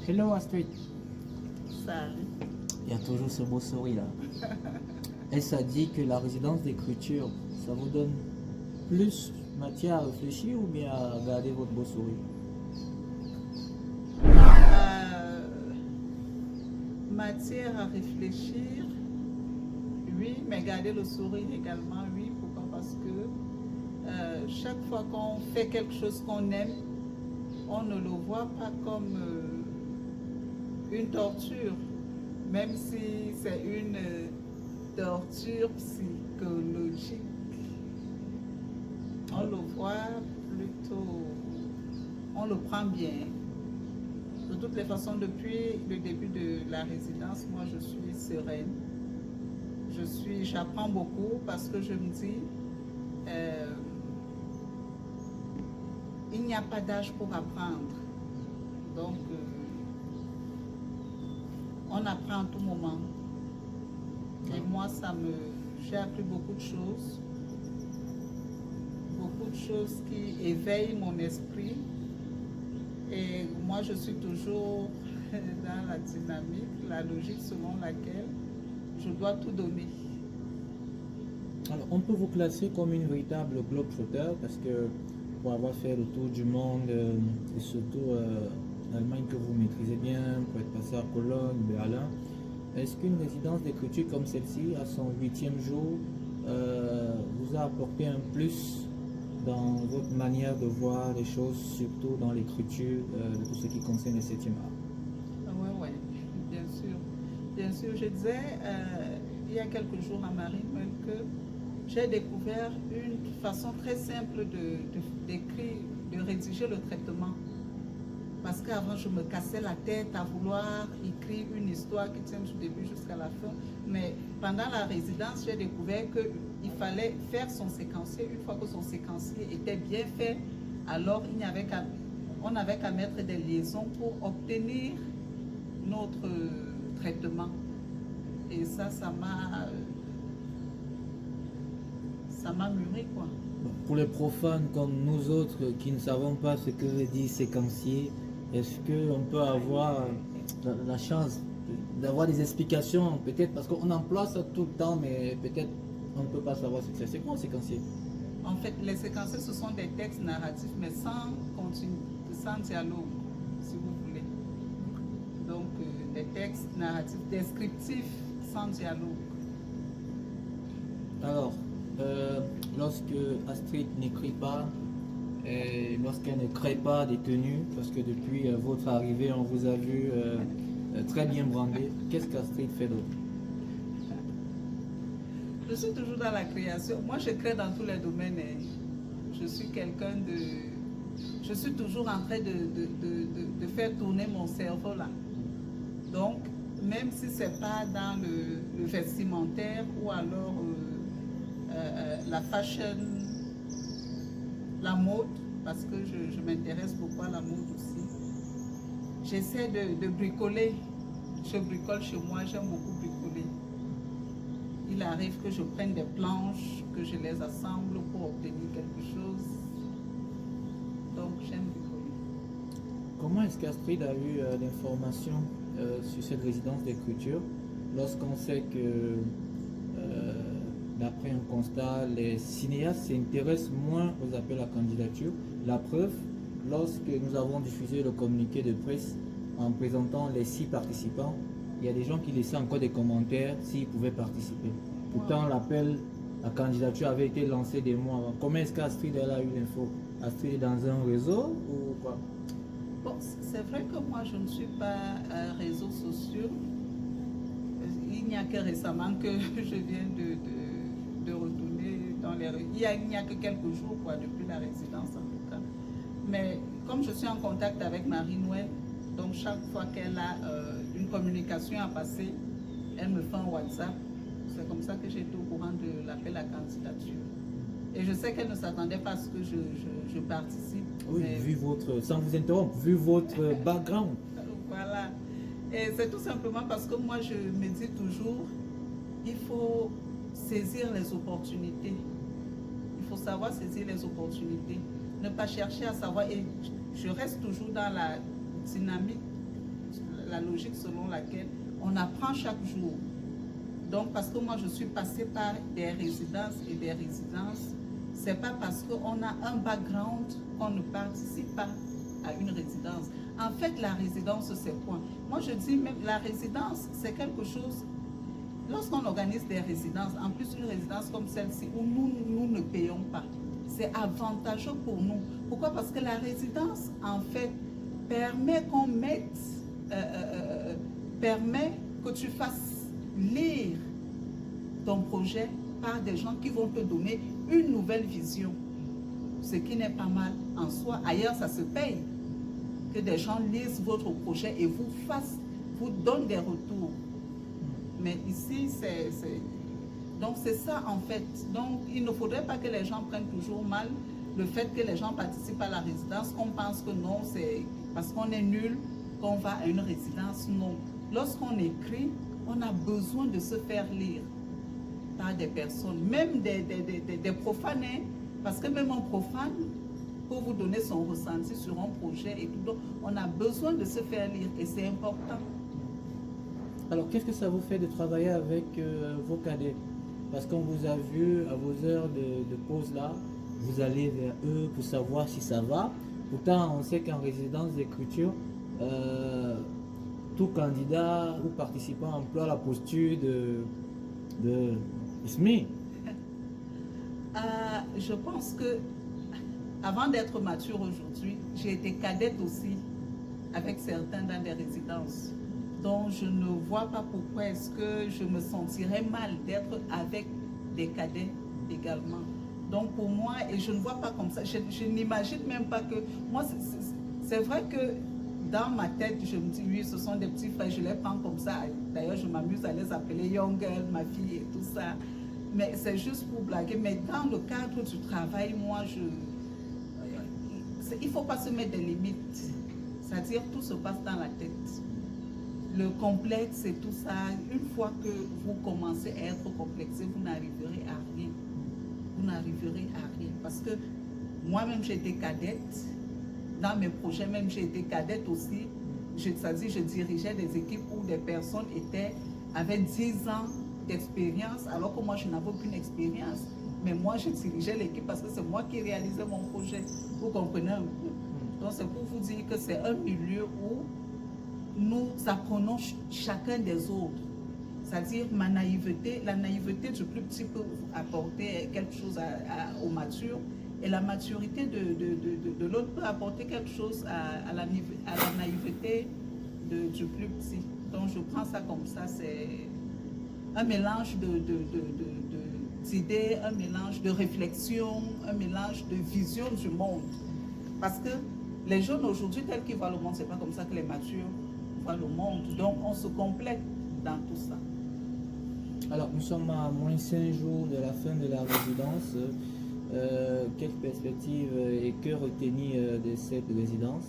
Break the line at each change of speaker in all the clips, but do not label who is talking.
Hello Astrid.
Salut.
Il y a toujours ce beau sourire là. Et ça dit que la résidence d'écriture, ça vous donne plus matière à réfléchir ou bien à garder votre beau sourire?
Matière à réfléchir, oui, mais garder le sourire également, oui. Pourquoi? Parce que chaque fois qu'on fait quelque chose qu'on aime, on ne le voit pas comme une torture, même si c'est une torture psychologique. On le voit plutôt, on le prend bien. De toutes les façons, depuis le début de la résidence, moi je suis sereine. J'apprends beaucoup parce que je me dis, il n'y a pas d'âge pour apprendre. Donc, on apprend à tout moment. Et moi, j'ai appris beaucoup de choses qui éveillent mon esprit. Et moi, je suis toujours dans la dynamique, la logique selon laquelle je dois tout donner.
Alors, on peut vous classer comme une véritable globe-trotteur parce que pour avoir fait le tour du monde et surtout l'Allemagne que vous maîtrisez bien, pour être passé à Cologne, Berlin, est-ce qu'une résidence d'écriture comme celle-ci, à son 8e jour, vous a apporté un plus dans votre manière de voir les choses, surtout dans l'écriture de tout ce qui concerne le 7e art?
Oui, bien sûr. Bien sûr, je disais il y a quelques jours à Marine que j'ai découvert une façon très simple d'écrire, de rédiger le traitement. Parce qu'avant, je me cassais la tête à vouloir écrire une histoire qui tient du début jusqu'à la fin. Mais pendant la résidence, j'ai découvert qu'il fallait faire son séquencier. Une fois que son séquencier était bien fait, alors on n'avait qu'à mettre des liaisons pour obtenir notre traitement. Et ça m'a mûri, quoi.
Pour les profanes comme nous autres qui ne savons pas ce que veut dire séquencier, est-ce qu'on peut avoir la chance d'avoir des explications, peut-être, parce qu'on emploie ça tout le temps, mais peut-être on ne peut pas savoir ce que c'est. C'est quoi un séquencier?
En fait, les séquenciers, ce sont des textes narratifs, mais sans dialogue, si vous voulez. Donc, des textes narratifs, descriptifs, sans dialogue.
Alors, lorsque Astrid n'écrit pas, et lorsqu'elle ne crée pas des tenues, parce que depuis votre arrivée, on vous a vu très bien brandé, qu'est-ce qu'Astrid fait d'autre?
Je suis toujours dans la création. Moi, je crée dans tous les domaines. Je suis quelqu'un de... Je suis toujours en train de faire tourner mon cerveau là. Donc, même si ce n'est pas dans le vestimentaire ou alors la fashion, la mode, parce que je m'intéresse beaucoup à la mode aussi. J'essaie de bricoler. Je bricole chez moi, j'aime beaucoup bricoler. Il arrive que je prenne des planches, que je les assemble pour obtenir quelque chose. Donc j'aime bricoler.
Comment est-ce qu'Astrid a eu l'information sur cette résidence d'écriture lorsqu'on sait que, d'après un constat, les cinéastes s'intéressent moins aux appels à candidature? La preuve, lorsque nous avons diffusé le communiqué de presse en présentant les 6 participants, il y a des gens qui laissaient encore des commentaires s'ils pouvaient participer. Pourtant, l'appel à candidature avait été lancé des mois avant. Comment est-ce qu'Astrid a eu l'info? Astrid est dans un réseau ou quoi?
Bon, c'est vrai que moi, je ne suis pas réseaux sociaux. Il n'y a que récemment que je viens de retourner dans les rues. Il n'y a que quelques jours, quoi, depuis la résidence en tout cas. Mais comme je suis en contact avec Marie-Noël, donc chaque fois qu'elle a une communication à passer, elle me fait un WhatsApp. C'est comme ça que j'ai été au courant de l'appel à candidature. Et je sais qu'elle ne s'attendait pas à ce que je participe.
Oui, vu votre, sans vous interrompre, vu votre background.
Voilà. Et c'est tout simplement parce que moi, je me dis toujours, il faut saisir les opportunités. Il faut savoir saisir les opportunités. Ne pas chercher à savoir. Et je reste toujours dans la dynamique la logique selon laquelle on apprend chaque jour. Donc, parce que moi, je suis passée par des résidences et des résidences, c'est pas parce qu'on a un background qu'on ne participe pas à une résidence. En fait, la résidence, c'est quoi? Moi, je dis même, la résidence, c'est quelque chose, lorsqu'on organise des résidences, en plus une résidence comme celle-ci, où nous ne payons pas, c'est avantageux pour nous. Pourquoi? Parce que la résidence, en fait, permet qu'on mette, permet que tu fasses lire ton projet par des gens qui vont te donner une nouvelle vision, ce qui n'est pas mal en soi. Ailleurs, ça se paye que des gens lisent votre projet et vous donnent des retours. Mais ici, donc c'est ça en fait. Donc il ne faudrait pas que les gens prennent toujours mal le fait que les gens participent à la résidence, qu'on pense que non, c'est parce qu'on est nul qu'on va à une résidence. Non. Lorsqu'on écrit, on a besoin de se faire lire par des personnes, même des profanes, hein, parce que même un profane, pour vous donner son ressenti sur un projet et tout, donc on a besoin de se faire lire et c'est important.
Alors, qu'est-ce que ça vous fait de travailler avec vos cadets? Parce qu'on vous a vu à vos heures de pause là, vous allez vers eux pour savoir si ça va. Pourtant, on sait qu'en résidence d'écriture, tout candidat ou participant emploie la posture de Ismi.
Je pense que avant d'être mature aujourd'hui, j'ai été cadette aussi avec certains dans des résidences. Donc je ne vois pas pourquoi est-ce que je me sentirais mal d'être avec des cadets également. Donc pour moi, et je ne vois pas comme ça, je n'imagine même pas que... Moi, c'est vrai que dans ma tête, je me dis, oui, ce sont des petits frères, je les prends comme ça. D'ailleurs, je m'amuse à les appeler Young Girl, ma fille et tout ça. Mais c'est juste pour blaguer. Mais dans le cadre du travail, moi, il ne faut pas se mettre des limites. C'est-à-dire, tout se passe dans la tête. Le complexe et tout ça, une fois que vous commencez à être complexé, vous n'arriverez à rien. Vous n'arriverez à rien. Parce que moi-même, j'étais cadette. Dans mes projets, même, j'ai été cadette aussi. C'est-à-dire, je dirigeais des équipes où des personnes avaient 10 ans d'expérience, alors que moi, je n'avais aucune expérience. Mais moi, je dirigeais l'équipe parce que c'est moi qui réalisais mon projet. Vous comprenez un peu? Donc, c'est pour vous dire que c'est un milieu où nous apprenons chacun des autres. C'est-à-dire la naïveté du plus petit peut apporter quelque chose au mature, et la maturité de l'autre peut apporter quelque chose à la naïveté du plus petit. Donc je prends ça comme ça, c'est un mélange d'idées, un mélange de réflexion, un mélange de vision du monde. Parce que les jeunes aujourd'hui, tels qu'ils voient le monde, c'est pas comme ça que les matures voient le monde. Donc on se complète dans tout ça.
Alors, nous sommes à moins 5 jours de la fin de la résidence. Quelle perspective et que retenir de cette résidence?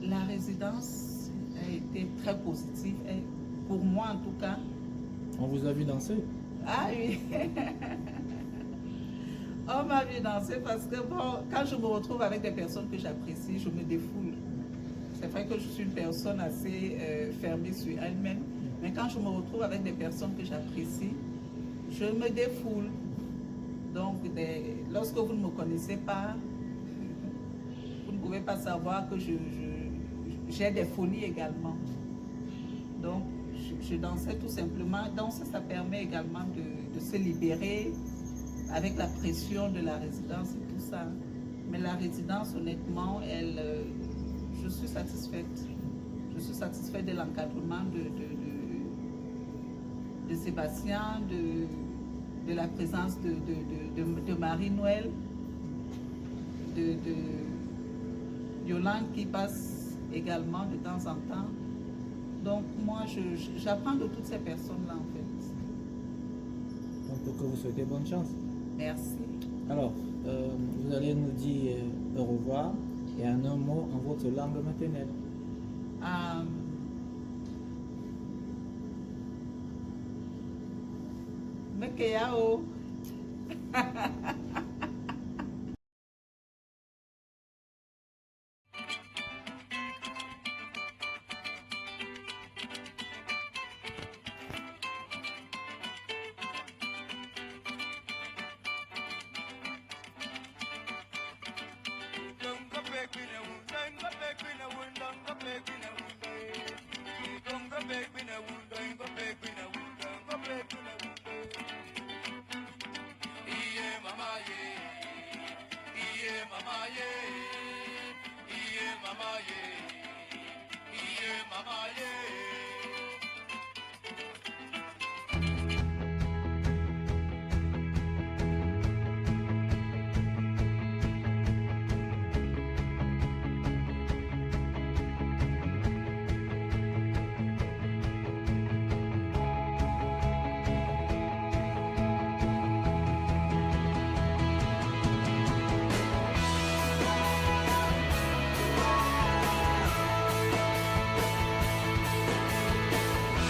La résidence a été très positive, et pour moi en tout cas.
On vous a vu danser?
Ah oui. On m'a vu danser parce que bon, quand je me retrouve avec des personnes que j'apprécie, je me défoule. C'est vrai que je suis une personne assez fermée sur elle-même, mais quand je me retrouve avec des personnes que j'apprécie, je me défoule. Donc, lorsque vous ne me connaissez pas, vous ne pouvez pas savoir que j'ai des folies également. Donc, je dansais tout simplement. Danser, ça permet également de se libérer avec la pression de la résidence et tout ça. Mais la résidence, honnêtement, je suis satisfaite. Je suis satisfaite de l'encadrement de Sébastien, de la présence de Marie-Noël, de Yolande qui passe également de temps en temps. Donc moi, j'apprends de toutes ces personnes-là en fait.
Donc pour que vous souhaitez bonne chance.
Merci.
Alors, vous allez nous dire au revoir et en un mot en votre langue maternelle.
Mekeyao.
travailler.